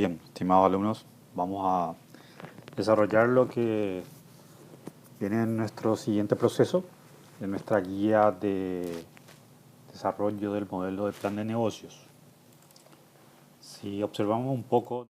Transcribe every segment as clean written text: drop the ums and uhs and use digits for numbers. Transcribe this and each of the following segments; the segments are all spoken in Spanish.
Bien, estimados alumnos, vamos a desarrollar lo que viene en nuestro siguiente proceso, en nuestra guía de desarrollo del modelo de plan de negocios. Si observamos un poco,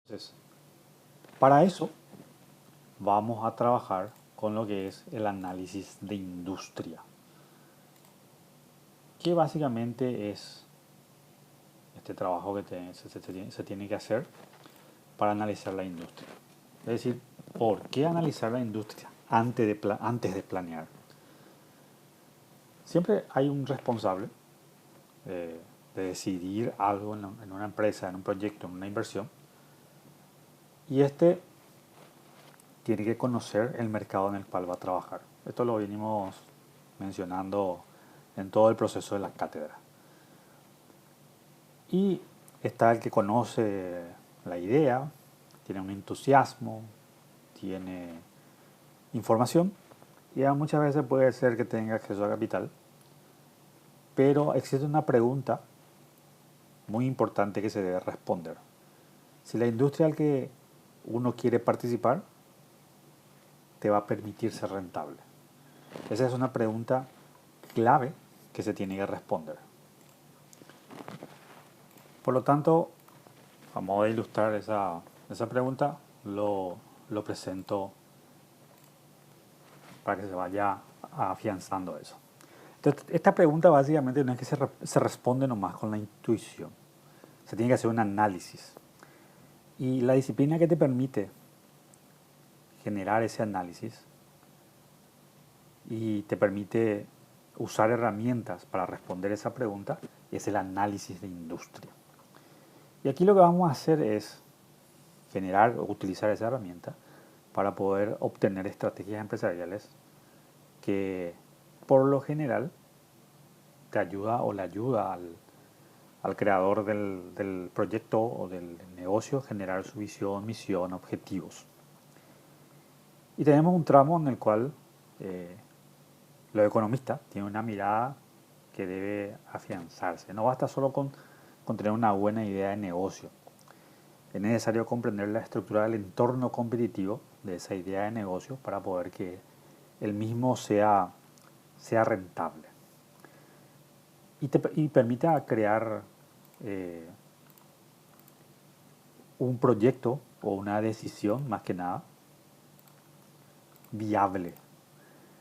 entonces, para eso vamos a trabajar con lo que es el análisis de industria, que básicamente es este trabajo que se tiene que hacer para analizar la industria. Es decir, ¿por qué analizar la industria antes de planear? Siempre hay un responsable de decidir algo en una empresa, en un proyecto, en una inversión, y este tiene que conocer el mercado en el cual va a trabajar. Esto lo venimos mencionando en todo el proceso de la cátedra. Y está el que conoce la idea, tiene un entusiasmo, tiene información, y muchas veces puede ser que tenga acceso a capital, pero existe una pregunta muy importante que se debe responder. Si la industria al que uno quiere participar te va a permitir ser rentable. Esa es una pregunta clave que se tiene que responder. Por lo tanto, a modo de ilustrar esa pregunta, lo presento para que se vaya afianzando eso. Entonces, esta pregunta básicamente no es que se responde nomás con la intuición. Se tiene que hacer un análisis. Y la disciplina que te permite generar ese análisis y te permite usar herramientas para responder esa pregunta es el análisis de industria. Y aquí lo que vamos a hacer es generar o utilizar esa herramienta para poder obtener estrategias empresariales que por lo general te ayuda o le ayuda al creador del proyecto o del negocio generar su visión, misión, objetivos. Y tenemos un tramo en el cual los economistas tienen una mirada que debe afianzarse. No basta solo con tener una buena idea de negocio. Es necesario comprender la estructura del entorno competitivo de esa idea de negocio para poder que el mismo sea rentable. Y permita crear un proyecto o una decisión, más que nada, viable.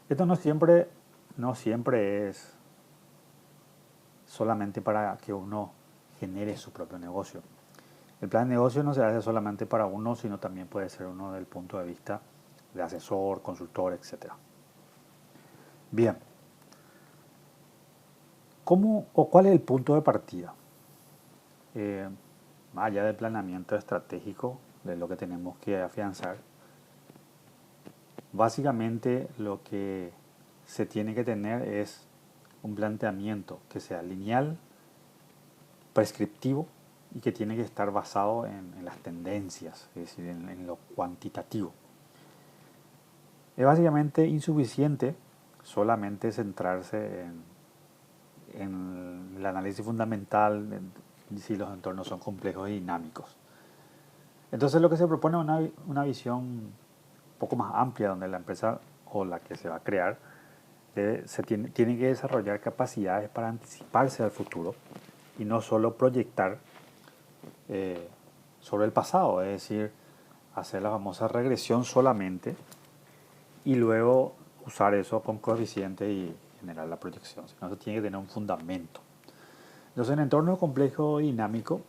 Esto no siempre es solamente para que uno genere su propio negocio. El plan de negocio no se hace solamente para uno, sino también puede ser uno del punto de vista de asesor, consultor, etc. Bien, ¿cómo o cuál es el punto de partida? Más allá del planeamiento estratégico, de lo que tenemos que afianzar, básicamente lo que se tiene que tener es un planteamiento que sea lineal, prescriptivo y que tiene que estar basado en las tendencias, es decir, en lo cuantitativo. Es básicamente insuficiente solamente centrarse en el análisis fundamental si los entornos son complejos y dinámicos. Entonces lo que se propone es una visión un poco más amplia donde la empresa o la que se va a crear tiene que desarrollar capacidades para anticiparse al futuro y no solo proyectar eh, sobre el pasado, es decir, hacer la famosa regresión solamente y luego usar eso con coeficiente y generar la proyección, sino que tiene que tener un fundamento. Entonces, en entorno complejo y dinámico,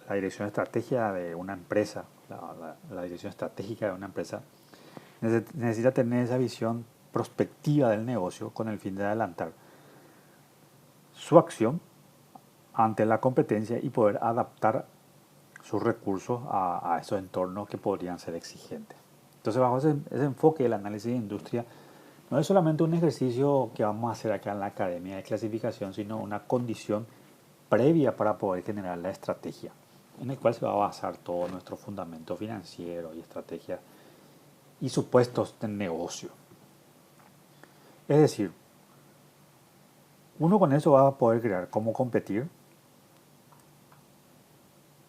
la dirección estratégica de una empresa, la dirección estratégica de una empresa, necesita tener esa visión prospectiva del negocio con el fin de adelantar su acción ante la competencia y poder adaptar sus recursos a esos entornos que podrían ser exigentes. Entonces, bajo ese enfoque, el análisis de industria no es solamente un ejercicio que vamos a hacer acá en la academia de clasificación, sino una condición previa para poder generar la estrategia, en el cual se va a basar todo nuestro fundamento financiero y estrategia y supuestos de negocio. Es decir, uno con eso va a poder crear cómo competir.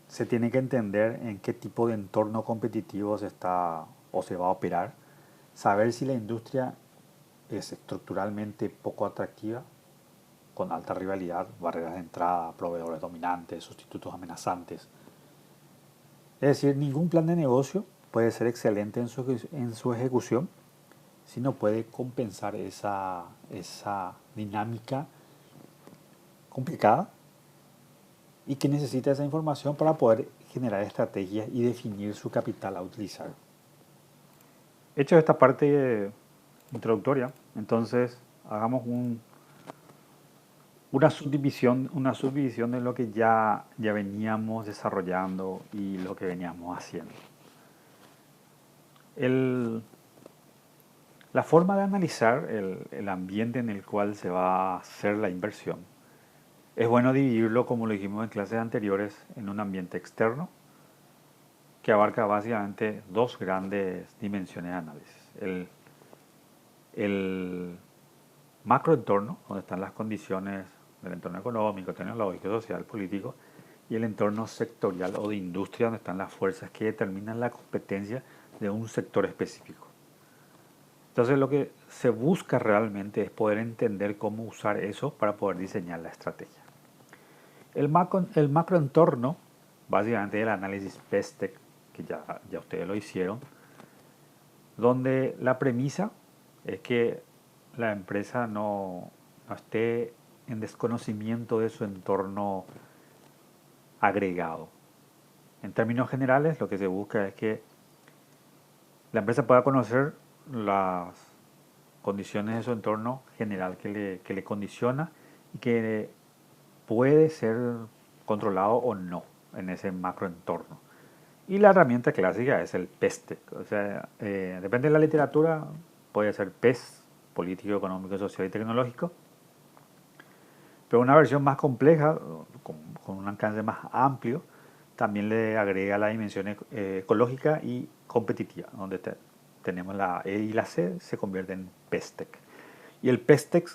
Se tiene que entender en qué tipo de entorno competitivo se está o se va a operar, saber si la industria es estructuralmente poco atractiva, con alta rivalidad, barreras de entrada, proveedores dominantes, sustitutos amenazantes. Es decir, ningún plan de negocio puede ser excelente en su ejecución si no puede compensar esa dinámica complicada y que necesita esa información para poder generar estrategias y definir su capital a utilizar. Hecho esta parte introductoria, entonces hagamos una subdivisión de lo que ya veníamos desarrollando y lo que veníamos haciendo. La forma de analizar el ambiente en el cual se va a hacer la inversión es bueno dividirlo, como lo dijimos en clases anteriores, en un ambiente externo que abarca básicamente dos grandes dimensiones de análisis. El macroentorno, donde están las condiciones del entorno económico, tecnológico, social, político, y el entorno sectorial o de industria, donde están las fuerzas que determinan la competencia de un sector específico. Entonces lo que se busca realmente es poder entender cómo usar eso para poder diseñar la estrategia. El macroentorno, básicamente el análisis PESTEC, que ya ustedes lo hicieron, donde la premisa es que la empresa no esté en desconocimiento de su entorno agregado. En términos generales, lo que se busca es que la empresa pueda conocer las condiciones de su entorno general que le condiciona y que puede ser controlado o no en ese macroentorno. Y la herramienta clásica es el PESTEC. O sea, depende de la literatura, puede ser PES, político, económico, social y tecnológico. Pero una versión más compleja, con un alcance más amplio, también le agrega la dimensión ecológica y competitiva, donde tenemos la E y la C, se convierte en PESTEC. Y el PESTEC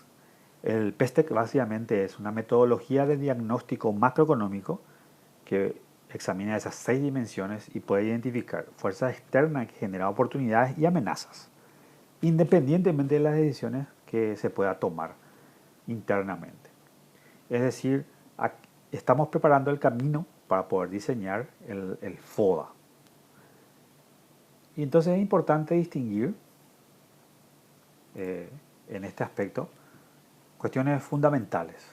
básicamente es una metodología de diagnóstico macroeconómico que examina esas 6 dimensiones y puede identificar fuerzas externas que generan oportunidades y amenazas, independientemente de las decisiones que se pueda tomar internamente. Es decir, estamos preparando el camino para poder diseñar el FODA. Y entonces es importante distinguir en este aspecto cuestiones fundamentales.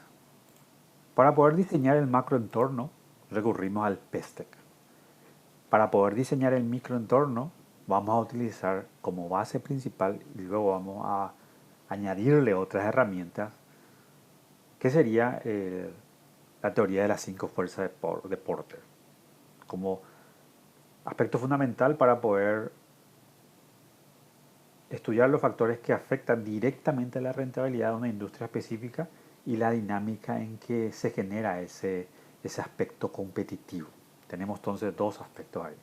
Para poder diseñar el macroentorno, recurrimos al PESTEC. Para poder diseñar el microentorno, vamos a utilizar como base principal y luego vamos a añadirle otras herramientas, que sería la teoría de las 5 fuerzas de Porter, como aspecto fundamental para poder estudiar los factores que afectan directamente a la rentabilidad de una industria específica y la dinámica en que se genera ese aspecto competitivo. Tenemos entonces dos aspectos ahí.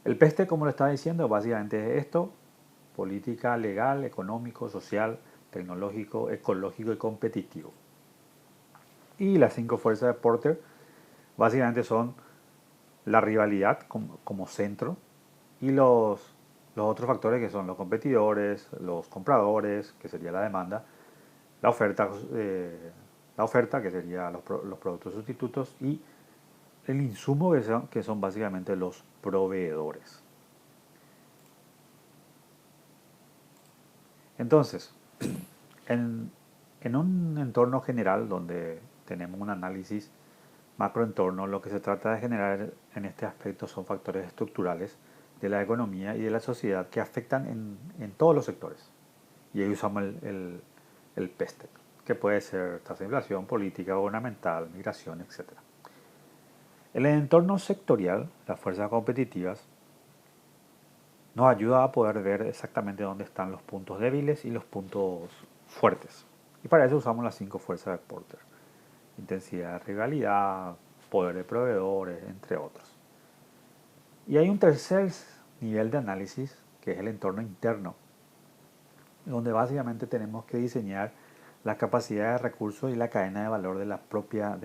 El PESTE, como lo estaba diciendo, básicamente es esto: política legal, económico, social, tecnológico, ecológico y competitivo. Y las 5 fuerzas de Porter básicamente son la rivalidad como centro y los otros factores que son los competidores, los compradores, que sería la demanda, la oferta, que sería los productos sustitutos, y el insumo, que son básicamente los proveedores. Entonces, en un entorno general donde tenemos un análisis macroentorno, lo que se trata de generar en este aspecto son factores estructurales de la economía y de la sociedad que afectan en todos los sectores. Y ahí usamos el PESTEC, que puede ser tasa de inflación, política gubernamental, migración, etc. En el entorno sectorial, las fuerzas competitivas nos ayuda a poder ver exactamente dónde están los puntos débiles y los puntos fuertes. Y para eso usamos las 5 fuerzas de Porter: intensidad de rivalidad, poder de proveedores, entre otros. Y hay un tercer nivel de análisis, que es el entorno interno, donde básicamente tenemos que diseñar la capacidad de recursos y la cadena de valor de la propia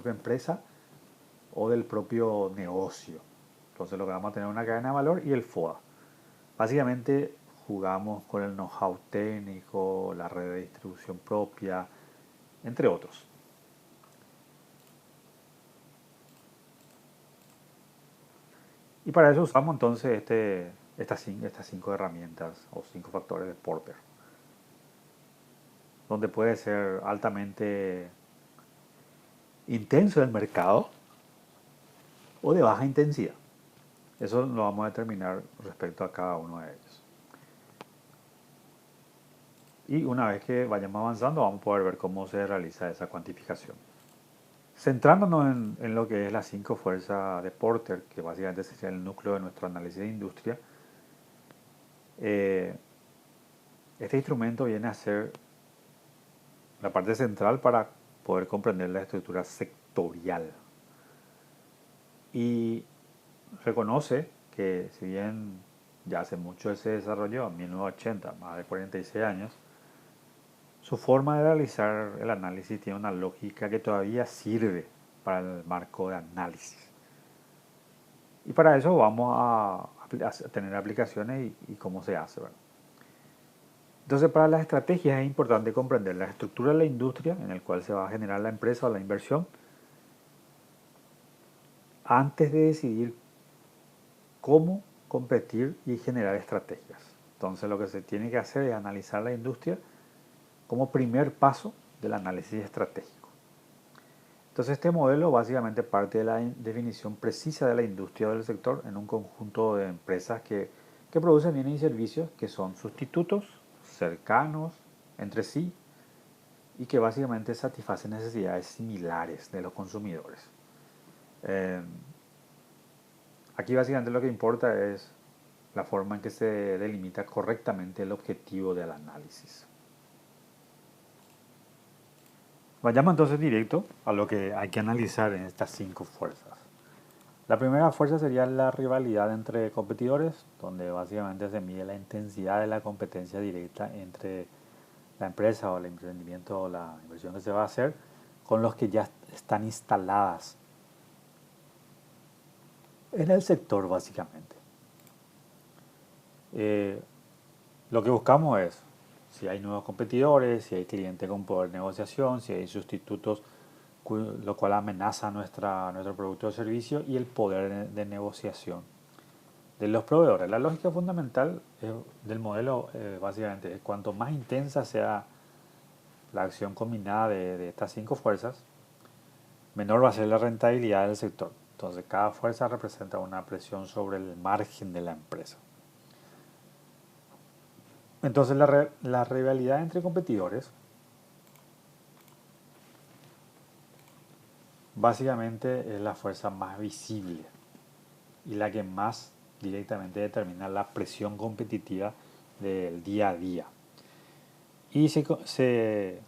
empresa o del propio negocio. Entonces lo que vamos a tener es una cadena de valor y el FODA. Básicamente jugamos con el know-how técnico, la red de distribución propia, entre otros. Y para eso usamos entonces estas 5 herramientas o 5 factores de Porter, donde puede ser altamente intenso el mercado o de baja intensidad. Eso lo vamos a determinar respecto a cada uno de ellos. Y una vez que vayamos avanzando, vamos a poder ver cómo se realiza esa cuantificación. Centrándonos en lo que es las 5 fuerzas de Porter, que básicamente sería el núcleo de nuestro análisis de industria, este instrumento viene a ser la parte central para poder comprender la estructura sectorial. Y reconoce que, si bien ya hace mucho se desarrolló, en 1980, más de 46 años, su forma de realizar el análisis tiene una lógica que todavía sirve para el marco de análisis. Y para eso vamos a tener aplicaciones y cómo se hace, ¿verdad? Entonces, para las estrategias es importante comprender la estructura de la industria en el cual se va a generar la empresa o la inversión antes de decidir cómo competir y generar estrategias. Entonces, lo que se tiene que hacer es analizar la industria como primer paso del análisis estratégico. Entonces, este modelo básicamente parte de la definición precisa de la industria o del sector en un conjunto de empresas que producen bienes y servicios que son sustitutos, cercanos entre sí, y que básicamente satisfacen necesidades similares de los consumidores. Aquí básicamente lo que importa es la forma en que se delimita correctamente el objetivo del análisis. Vayamos entonces directo a lo que hay que analizar en estas 5 fuerzas. La primera fuerza sería la rivalidad entre competidores, donde básicamente se mide la intensidad de la competencia directa entre la empresa o el emprendimiento o la inversión que se va a hacer con los que ya están instaladas en el sector, básicamente. Lo que buscamos es si hay nuevos competidores, si hay clientes con poder de negociación, si hay sustitutos, lo cual amenaza nuestro producto o servicio, y el poder de negociación de los proveedores. La lógica fundamental del modelo básicamente es cuanto más intensa sea la acción combinada de estas 5 fuerzas, menor va a ser la rentabilidad del sector. Entonces cada fuerza representa una presión sobre el margen de la empresa. Entonces la rivalidad entre competidores básicamente es la fuerza más visible y la que más directamente determina la presión competitiva del día a día. Y se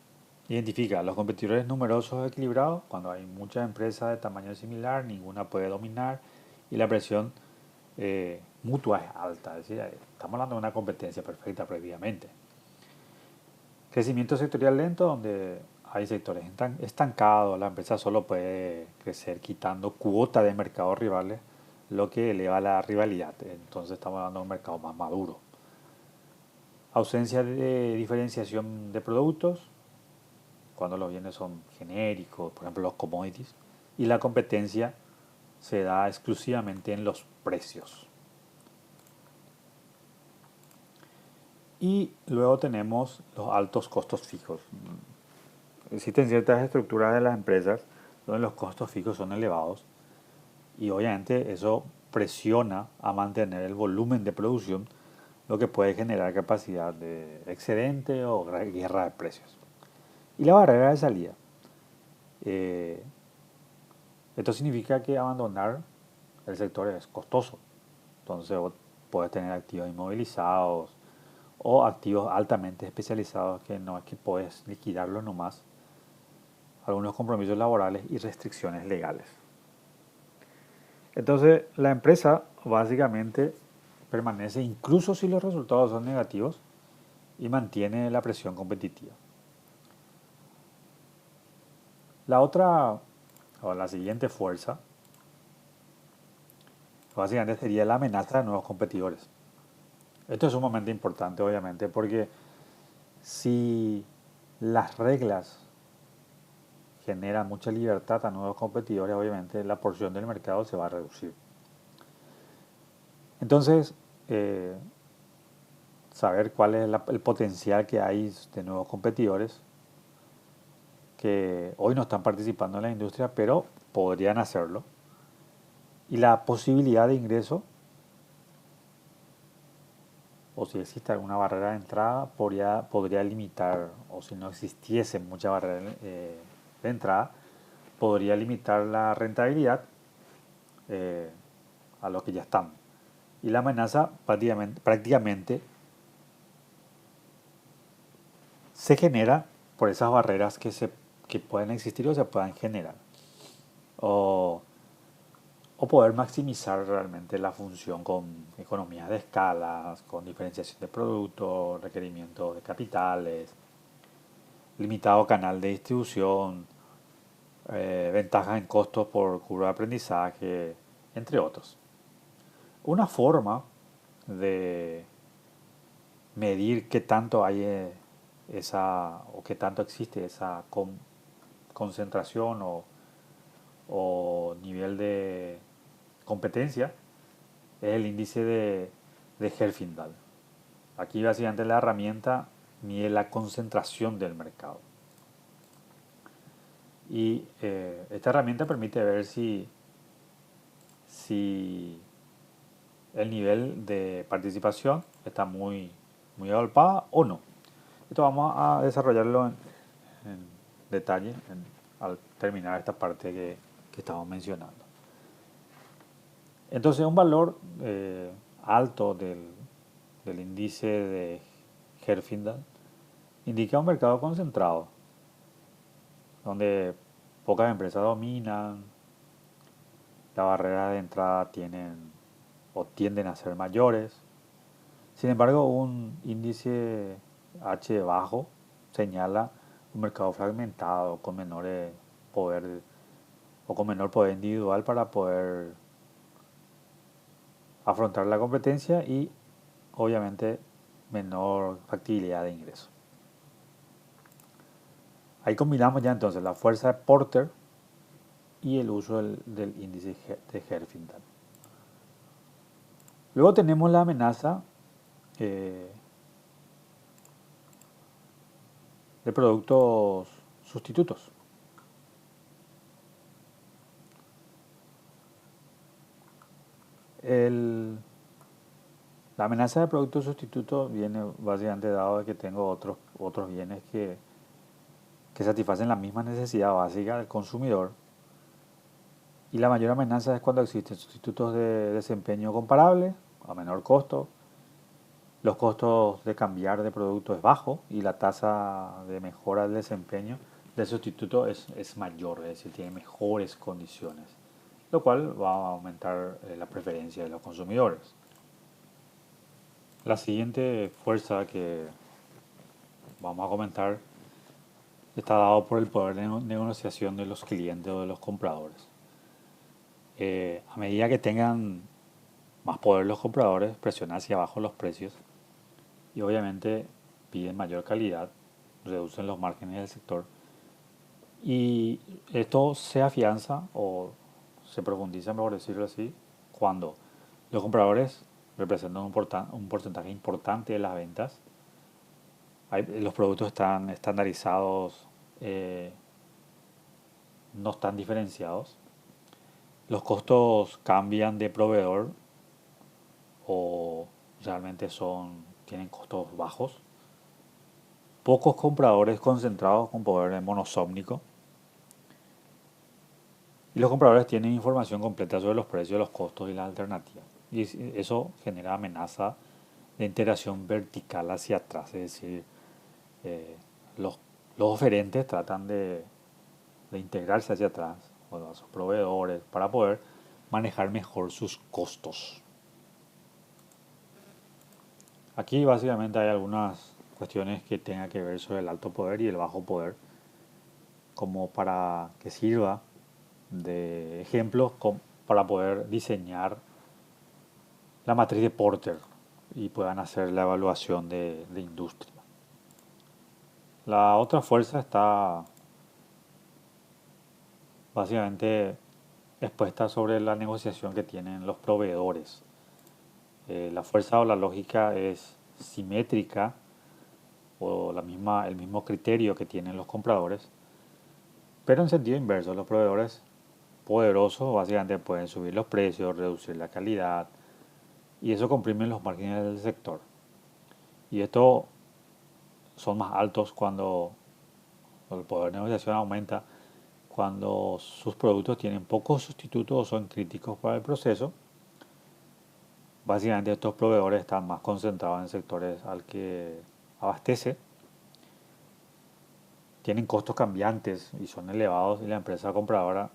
identifica los competidores numerosos o equilibrados, cuando hay muchas empresas de tamaño similar, ninguna puede dominar y la presión mutua es alta. Es decir, estamos hablando de una competencia perfecta previamente. Crecimiento sectorial lento, donde hay sectores estancados, la empresa solo puede crecer quitando cuota de mercados rivales, lo que eleva la rivalidad. Entonces estamos hablando de un mercado más maduro. Ausencia de diferenciación de productos, cuando los bienes son genéricos, por ejemplo los commodities, y la competencia se da exclusivamente en los precios. Y luego tenemos los altos costos fijos. Existen ciertas estructuras de las empresas donde los costos fijos son elevados y obviamente eso presiona a mantener el volumen de producción, lo que puede generar capacidad de excedente o guerra de precios. Y la barrera de salida. Eh, Esto significa que abandonar el sector es costoso. Entonces puedes tener activos inmovilizados o activos altamente especializados que no es que puedes liquidarlos nomás, algunos compromisos laborales y restricciones legales. Entonces la empresa básicamente permanece incluso si los resultados son negativos y mantiene la presión competitiva. La otra o la siguiente fuerza básicamente sería la amenaza de nuevos competidores. Esto es sumamente importante obviamente porque si las reglas generan mucha libertad a nuevos competidores, obviamente la porción del mercado se va a reducir. Entonces, saber cuál es el potencial que hay de nuevos competidores que hoy no están participando en la industria, pero podrían hacerlo. Y la posibilidad de ingreso, o si existe alguna barrera de entrada, podría limitar, o si no existiese mucha barrera de entrada, podría limitar la rentabilidad a los que ya están. Y la amenaza prácticamente se genera por esas barreras que pueden existir o se puedan generar. O, o poder maximizar realmente la función con economías de escalas, con diferenciación de productos, requerimientos de capitales, limitado canal de distribución, ventajas en costos por curva de aprendizaje, entre otros. Una forma de medir qué tanto hay o qué tanto existe esa concentración o nivel de competencia es el índice de Herfindahl. Aquí básicamente la herramienta mide la concentración del mercado. Y esta herramienta permite ver si el nivel de participación está muy agolpada o no. Esto vamos a desarrollarlo en detalle al terminar esta parte que estamos mencionando. Entonces, un valor alto del índice de Herfindahl indica un mercado concentrado, donde pocas empresas dominan, las barreras de entrada tienen o tienden a ser mayores. Sin embargo, un índice H bajo señala un mercado fragmentado con menor poder o con menor poder individual para poder afrontar la competencia y obviamente menor factibilidad de ingreso. Ahí combinamos ya entonces la fuerza de Porter y el uso del índice de Herfindahl. Luego tenemos la amenaza de productos sustitutos. La amenaza de productos sustitutos viene básicamente dado de que tengo otros bienes que satisfacen la misma necesidad básica del consumidor. Y la mayor amenaza es cuando existen sustitutos de desempeño comparable, a menor costo. Los costos de cambiar de producto es bajo y la tasa de mejora del desempeño del sustituto es mayor, es decir, tiene mejores condiciones, lo cual va a aumentar la preferencia de los consumidores. La siguiente fuerza que vamos a comentar está dado por el poder de negociación de los clientes o de los compradores. A medida que tengan más poder los compradores, presionan hacia abajo los precios y obviamente piden mayor calidad, reducen los márgenes del sector y esto se afianza o se profundiza, mejor decirlo así, cuando los compradores representan un porcentaje importante de las ventas. Los productos están estandarizados, eh, no están diferenciados. Los costos cambian de proveedor o realmente tienen costos bajos. Pocos compradores concentrados con poder monosómnico. Y los compradores tienen información completa sobre los precios, los costos y las alternativas. Y eso genera amenaza de integración vertical hacia atrás. Es decir, eh, los, los oferentes tratan de integrarse hacia atrás o a sus proveedores para poder manejar mejor sus costos. Aquí básicamente hay algunas cuestiones que tengan que ver sobre el alto poder y el bajo poder, como para que sirva de ejemplos para poder diseñar la matriz de Porter y puedan hacer la evaluación de industria. La otra fuerza está básicamente expuesta sobre la negociación que tienen los proveedores. La fuerza o la lógica es simétrica o el mismo criterio que tienen los compradores, pero en sentido inverso. Los proveedores poderosos básicamente pueden subir los precios, reducir la calidad y eso comprime los márgenes del sector. Y estos son más altos cuando el poder de negociación aumenta, cuando sus productos tienen pocos sustitutos o son críticos para el proceso. Básicamente estos proveedores están más concentrados en sectores al que abastece, tienen costos cambiantes y son elevados y la empresa compradora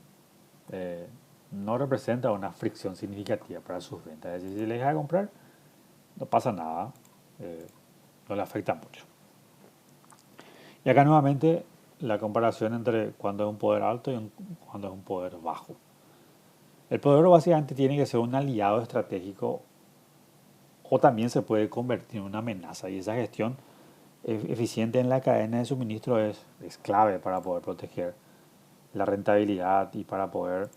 eh, no representa una fricción significativa para sus ventas. Es decir, si le deja de comprar, no pasa nada, eh, no le afecta mucho. Y acá nuevamente la comparación entre cuando es un poder alto y cuando es un poder bajo. El poder básicamente tiene que ser un aliado estratégico o también se puede convertir en una amenaza y esa gestión eficiente en la cadena de suministro es clave para poder proteger la rentabilidad y para poder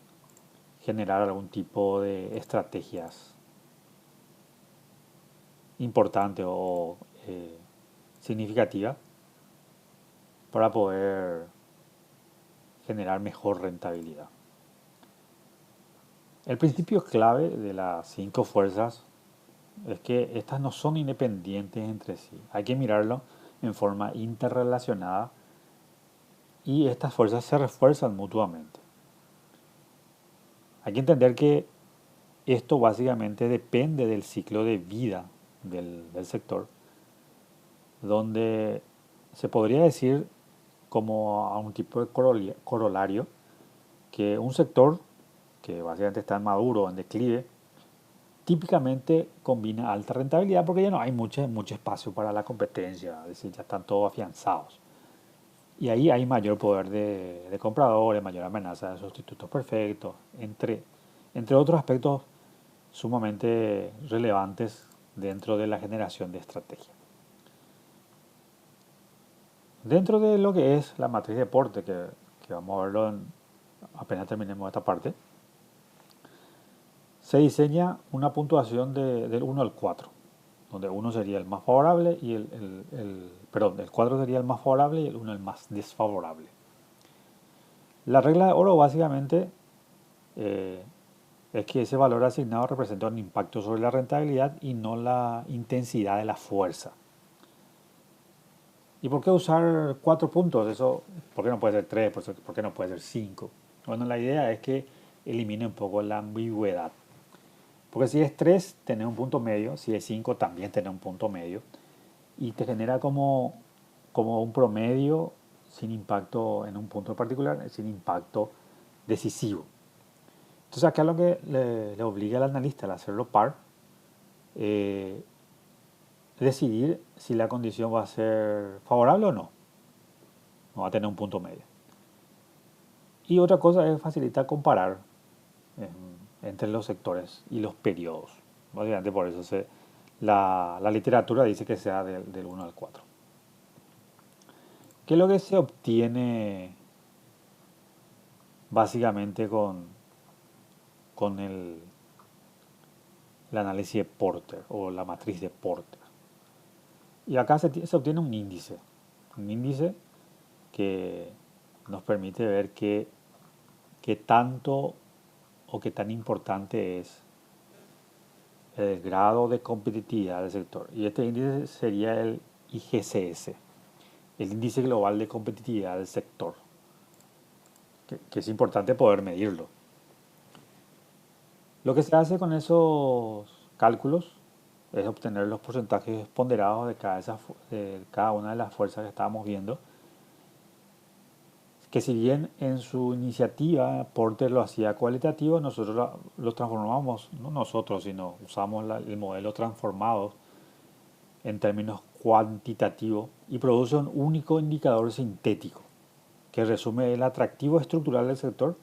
generar algún tipo de estrategias importantes o significativas para poder generar mejor rentabilidad. El principio clave de las cinco fuerzas es que estas no son independientes entre sí. Hay que mirarlo en forma interrelacionada y estas fuerzas se refuerzan mutuamente. Hay que entender que esto básicamente depende del ciclo de vida del sector, donde se podría decir como a un tipo de corolario que un sector que básicamente está en maduro, en declive, típicamente combina alta rentabilidad porque ya no hay mucho espacio para la competencia, es decir, ya están todos afianzados. Y ahí hay mayor poder de compradores, mayor amenaza de sustitutos perfectos, entre otros aspectos sumamente relevantes dentro de la generación de estrategia. Dentro de lo que es la matriz de Porter, que vamos a verlo apenas terminemos esta parte, se diseña una puntuación del 1 al 4, donde 1 sería el más favorable y el 4 sería el más favorable y el 1 el más desfavorable. La regla de oro básicamente eh, es que ese valor asignado representa un impacto sobre la rentabilidad y no la intensidad de la fuerza. ¿Y por qué usar 4 puntos? Eso, ¿por qué no puede ser 3? ¿Por qué no puede ser 5? Bueno, la idea es que elimine un poco la ambigüedad. Porque si es 3, tenés un punto medio. Si es 5, también tenés un punto medio. Y te genera como un promedio sin impacto en un punto particular, sin impacto decisivo. Entonces acá lo que le obliga al analista al hacerlo par, eh, decidir si la condición va a ser favorable o no. no va a tener un punto medio. Y otra cosa es facilitar comparar entre los sectores y los periodos. Básicamente por eso la literatura dice que sea del 1 al 4. ¿Qué es lo que se obtiene básicamente con el análisis de Porter o la matriz de Porter? Y acá se obtiene un índice que nos permite ver qué tanto o qué tan importante es el grado de competitividad del sector. Y este índice sería el IGCS, el índice global de competitividad del sector, que es importante poder medirlo. Lo que se hace con esos cálculos es obtener los porcentajes ponderados de cada una de las fuerzas que estábamos viendo, que si bien en su iniciativa Porter lo hacía cualitativo, nosotros lo transformamos, no nosotros, sino usamos el modelo transformado en términos cuantitativos y produce un único indicador sintético que resume el atractivo estructural del sector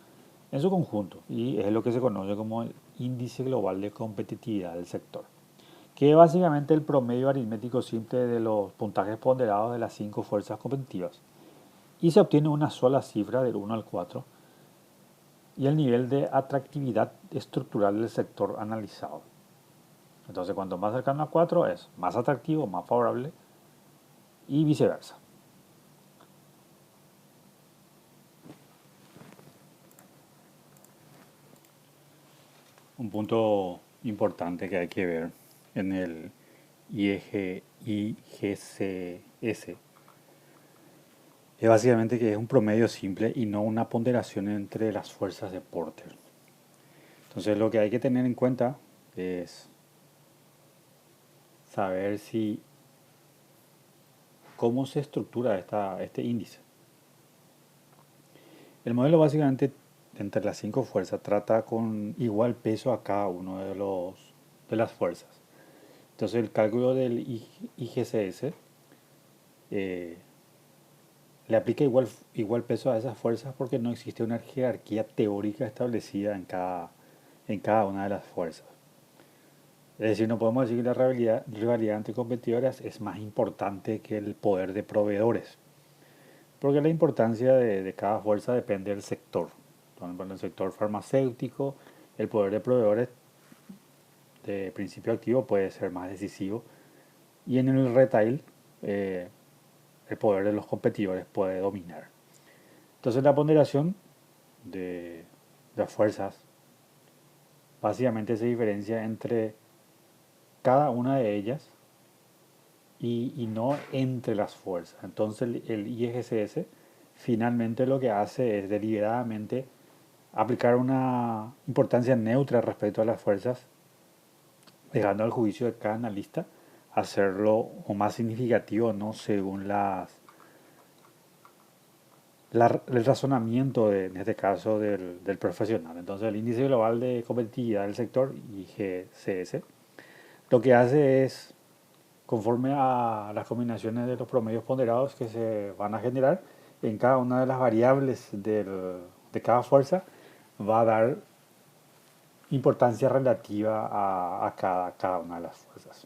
en su conjunto y es lo que se conoce como el índice global de competitividad del sector, que es básicamente el promedio aritmético simple de los puntajes ponderados de las 5 fuerzas competitivas y se obtiene una sola cifra del 1 al 4 y el nivel de atractividad estructural del sector analizado. Entonces, cuanto más cercano a 4 es más atractivo, más favorable y viceversa. Un punto importante que hay que ver en el IGCS es básicamente que es un promedio simple y no una ponderación entre las fuerzas de Porter. Entonces lo que hay que tener en cuenta es saber cómo se estructura este índice. El modelo básicamente entre las 5 fuerzas trata con igual peso a cada uno de las fuerzas. Entonces el cálculo del IGCS le aplica igual peso a esas fuerzas porque no existe una jerarquía teórica establecida en cada una de las fuerzas. Es decir, no podemos decir que la rivalidad entre competidoras es más importante que el poder de proveedores, porque la importancia de cada fuerza depende del sector. Por ejemplo, en el sector farmacéutico, el poder de proveedores de principio activo puede ser más decisivo y en el retail el poder de los competidores puede dominar. Entonces la ponderación de las fuerzas básicamente se diferencia entre cada una de ellas y no entre las fuerzas. Entonces el IGCS finalmente lo que hace es deliberadamente aplicar una importancia neutra respecto a las fuerzas, dejando al juicio de cada analista hacerlo o más significativo o no según el razonamiento en este caso del profesional. Entonces el índice global de competitividad del sector, IGCS, lo que hace es, conforme a las combinaciones de los promedios ponderados que se van a generar en cada una de las variables de cada fuerza, va a dar importancia relativa a cada una de las fuerzas.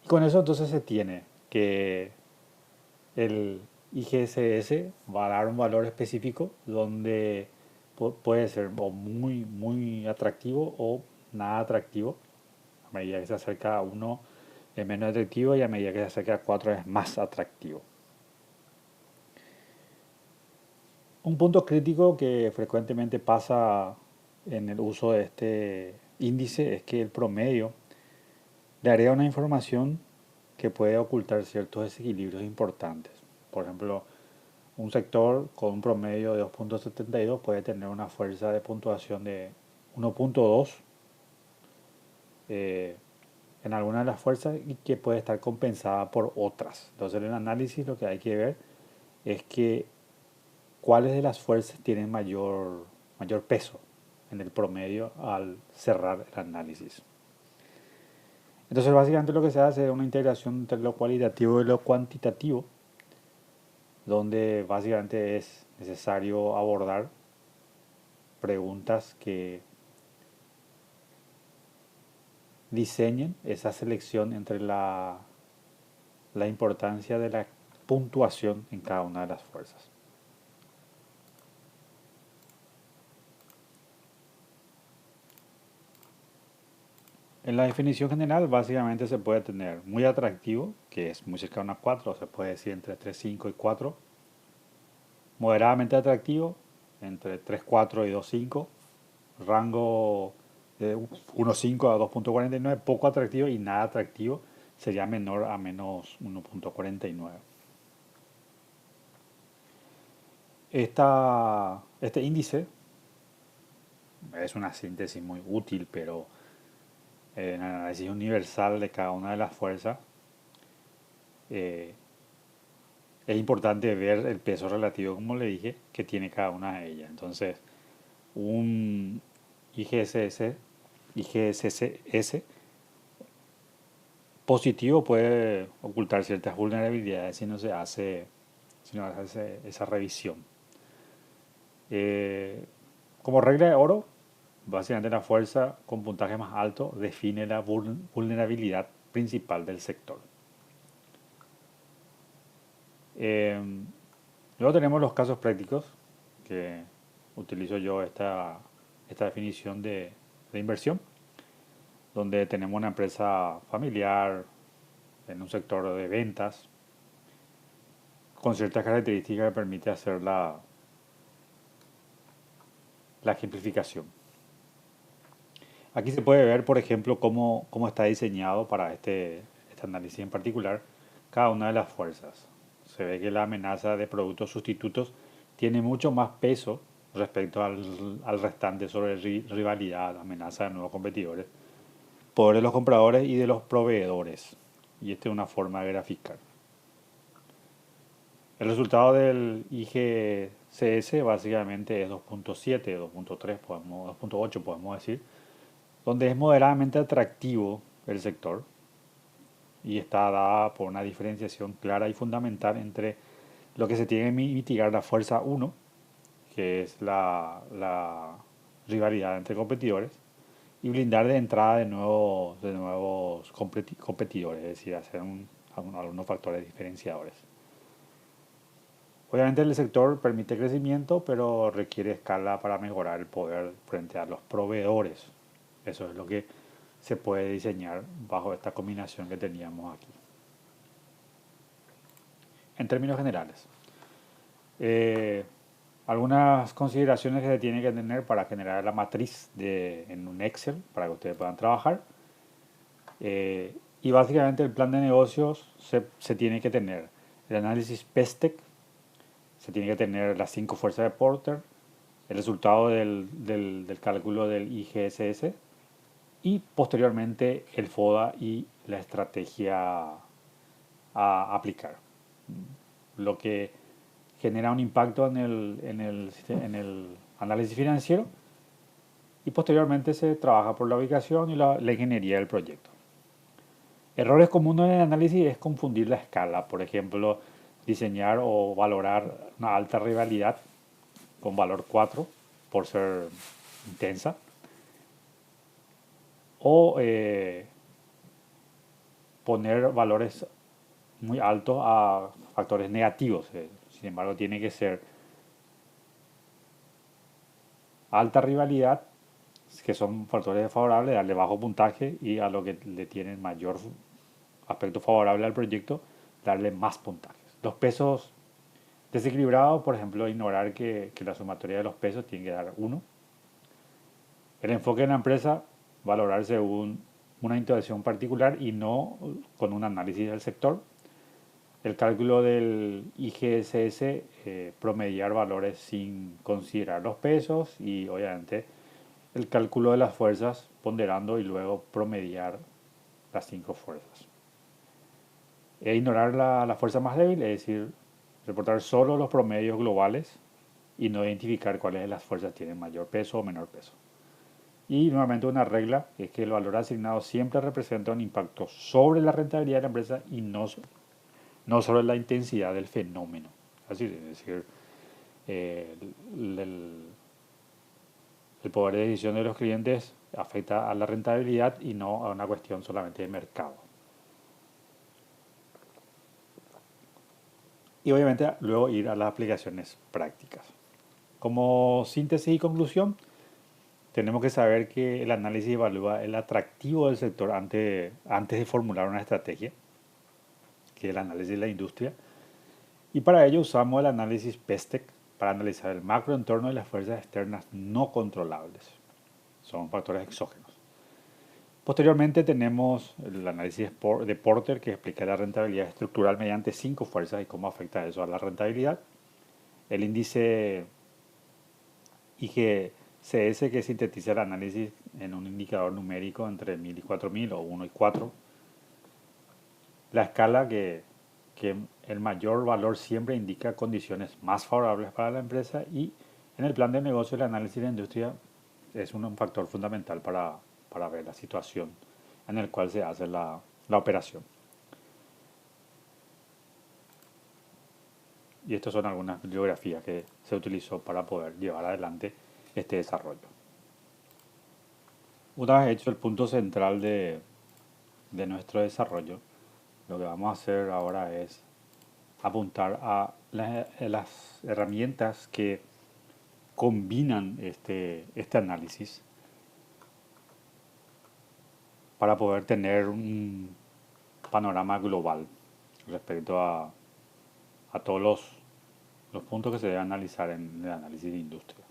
Y con eso entonces se tiene que el IGCS va a dar un valor específico donde puede ser o muy atractivo o nada atractivo. A medida que se acerca a 1 es menos atractivo y a medida que se acerca a 4 es más atractivo. Un punto crítico que frecuentemente pasa en el uso de este índice es que el promedio le agrega una información que puede ocultar ciertos desequilibrios importantes. Por ejemplo, un sector con un promedio de 2.72 puede tener una fuerza de puntuación de 1.2 en alguna de las fuerzas y que puede estar compensada por otras. Entonces en el análisis lo que hay que ver es que cuáles de las fuerzas tienen mayor peso en el promedio al cerrar el análisis. Entonces básicamente lo que se hace es una integración entre lo cualitativo y lo cuantitativo donde básicamente es necesario abordar preguntas que diseñen esa selección entre la importancia de la puntuación en cada una de las fuerzas. En la definición general, básicamente se puede tener muy atractivo, que es muy cercano a 4, se puede decir entre 3,5 y 4. Moderadamente atractivo, entre 3,4 y 2,5. Rango de 1,5 a 2,49. Poco atractivo y nada atractivo sería menor a menos 1,49. Este índice es una síntesis muy útil, pero en el análisis universal de cada una de las fuerzas, eh, es importante ver el peso relativo, como le dije, que tiene cada una de ellas. Entonces, un IGSS, IGSS positivo puede ocultar ciertas vulnerabilidades si no se hace esa revisión. Como regla de oro, básicamente la fuerza con puntaje más alto define la vulnerabilidad principal del sector. Eh, Luego tenemos los casos prácticos, que utilizo yo esta definición de inversión, donde tenemos una empresa familiar en un sector de ventas con ciertas características que permite hacer la ejemplificación. Aquí se puede ver, por ejemplo, cómo está diseñado para este análisis en particular cada una de las fuerzas. Se ve que la amenaza de productos sustitutos tiene mucho más peso respecto al restante sobre rivalidad, amenaza de nuevos competidores, poder de los compradores y de los proveedores. Y esta es una forma de graficar. El resultado del IGCS básicamente es 2,7, 2,3, 2,8 podemos decir, donde es moderadamente atractivo el sector y está dada por una diferenciación clara y fundamental entre lo que se tiene que mitigar la fuerza 1, que es la rivalidad entre competidores, y blindar de entrada de nuevos competidores, es decir, hacer algunos factores diferenciadores. Obviamente el sector permite crecimiento, pero requiere escala para mejorar el poder frente a los proveedores. Eso es lo que se puede diseñar bajo esta combinación que teníamos aquí. En términos generales, eh, algunas consideraciones que se tiene que tener para generar la matriz en un Excel para que ustedes puedan trabajar. Y básicamente el plan de negocios se tiene que tener el análisis PESTEC, se tiene que tener las 5 fuerzas de Porter, el resultado del cálculo del IGSS y posteriormente el FODA y la estrategia a aplicar. Lo que genera un impacto en el análisis financiero y posteriormente se trabaja por la ubicación y la ingeniería del proyecto. Errores comunes en el análisis es confundir la escala, por ejemplo, diseñar o valorar una alta rivalidad con valor 4 por ser intensa o poner valores muy altos a factores negativos. Sin embargo, tiene que ser alta rivalidad, que son factores favorables, darle bajo puntaje, y a lo que le tienen mayor aspecto favorable al proyecto, darle más puntajes. Los pesos desequilibrados, por ejemplo, ignorar que la sumatoria de los pesos tiene que dar 1. El enfoque de la empresa, valorar según una interacción particular y no con un análisis del sector. El cálculo del IGSS, promediar valores sin considerar los pesos, y obviamente el cálculo de las fuerzas ponderando y luego promediar las 5 fuerzas. E ignorar la fuerza más débil, es decir, reportar solo los promedios globales y no identificar cuáles de las fuerzas tienen mayor peso o menor peso. Y nuevamente una regla es que el valor asignado siempre representa un impacto sobre la rentabilidad de la empresa y no sobre la intensidad del fenómeno. fácil, es decir, eh, el, el- el poder de decisión de los clientes afecta a la rentabilidad y no a una cuestión solamente de mercado. Y obviamente luego ir a las aplicaciones prácticas. Como síntesis y conclusión, tenemos que saber que el análisis evalúa el atractivo del sector antes de formular una estrategia, que es el análisis de la industria. Y para ello usamos el análisis PESTEC para analizar el macroentorno y las fuerzas externas no controlables. Son factores exógenos. Posteriormente tenemos el análisis de Porter que explica la rentabilidad estructural mediante 5 fuerzas y cómo afecta eso a la rentabilidad. El índice IGCS que sintetiza el análisis en un indicador numérico entre 1000 y 4000 o 1 y 4. La escala que el mayor valor siempre indica condiciones más favorables para la empresa y en el plan de negocio el análisis de la industria es un factor fundamental para ver la situación en el cual se hace la operación. Y estas son algunas bibliografías que se utilizó para poder llevar adelante este desarrollo. Una vez hecho el punto central de nuestro desarrollo, lo que vamos a hacer ahora es apuntar a las herramientas que combinan este análisis para poder tener un panorama global respecto a todos los puntos que se deben analizar en el análisis de industria.